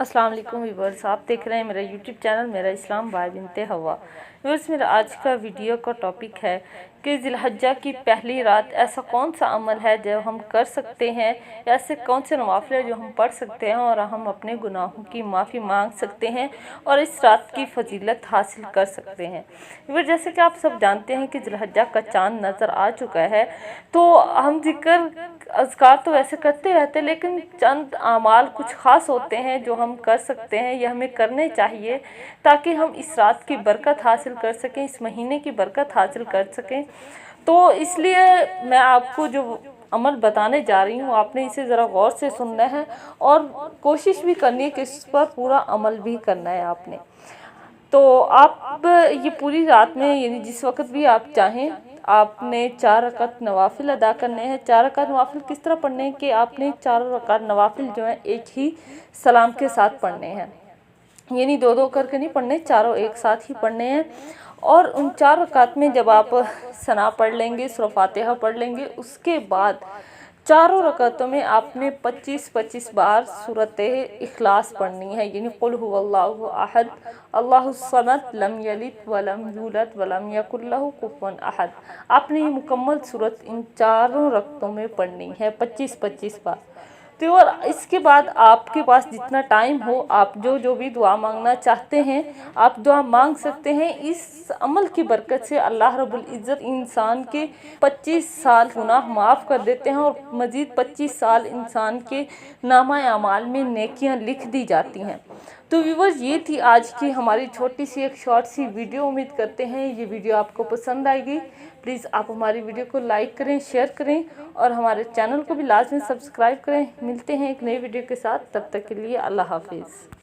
अस्सलाम वालेकुम व्यूअर्स, आप देख रहे हैं मेरा यूट्यूब चैनल मेरा इस्लाम बाय बिनते हवा। व्यूअर्स, मेरा आज का वीडियो का टॉपिक है कि ज़िलहज्जा की पहली रात ऐसा कौन सा अमल है जो हम कर सकते हैं, ऐसे कौन से नवाफिल है जो हम पढ़ सकते हैं और हम अपने गुनाहों की माफ़ी मांग सकते हैं और इस रात की फजीलत हासिल कर सकते हैं। व्यूअर्स, जैसे कि आप सब जानते हैं कि ज़िलहज्जा का चाँद नज़र आ चुका है, तो हम जिक्र अज़कार तो वैसे करते रहते हैं, लेकिन चंद आमाल कुछ ख़ास होते हैं जो हम कर सकते हैं, ये हमें करने चाहिए ताकि हम इस रात की बरकत हासिल कर सकें, इस महीने की बरकत हासिल कर सकें। तो इसलिए मैं आपको जो अमल बताने जा रही हूँ, आपने इसे ज़रा गौर से सुनना है और कोशिश भी करनी है कि इस पर पूरा अमल भी करना है आपने। तो आप ये पूरी रात में, यानी जिस वक्त भी आप चाहें, आपने 4 रकात नवाफिल अदा करने हैं। 4 रकात नवाफिल किस तरह पढ़ने हैं कि आपने 4 रकात नवाफिल जो हैं एक ही सलाम के साथ पढ़ने हैं, यानी दो दो करके नहीं पढ़ने, चारों एक साथ ही पढ़ने हैं। और उन 4 रकात में जब आप सना पढ़ लेंगे, सूरह फातिहा पढ़ लेंगे, उसके बाद चारों रकातों में आपने 25-25 बार सूरत इखलास पढ़नी है, यानी कुल हुवल्लाहु अहद अल्लाहुस समद लम यलिद वलम यूलद वलम यकुल लहू कुफुवन अहद। आपने ये मुकम्मल सूरत इन चारों रकातों में पढ़नी है 25-25 बार। तो और इसके बाद आपके पास जितना टाइम हो, आप जो भी दुआ मांगना चाहते हैं आप दुआ मांग सकते हैं। इस अमल की बरकत से अल्लाह रब्बुल इज़्ज़त इंसान के 25 साल गुनाह माफ़ कर देते हैं और मज़ीद 25 साल इंसान के नामा अमाल में नेकियां लिख दी जाती हैं। तो व्यूअर्स, ये थी आज की हमारी छोटी सी एक शॉर्ट सी वीडियो। उम्मीद करते हैं ये वीडियो आपको पसंद आएगी। प्लीज़ आप हमारी वीडियो को लाइक करें, शेयर करें और हमारे चैनल को भी लाजमी सब्सक्राइब करें। मिलते हैं एक नई वीडियो के साथ, तब तक के लिए अल्लाह हाफिज़।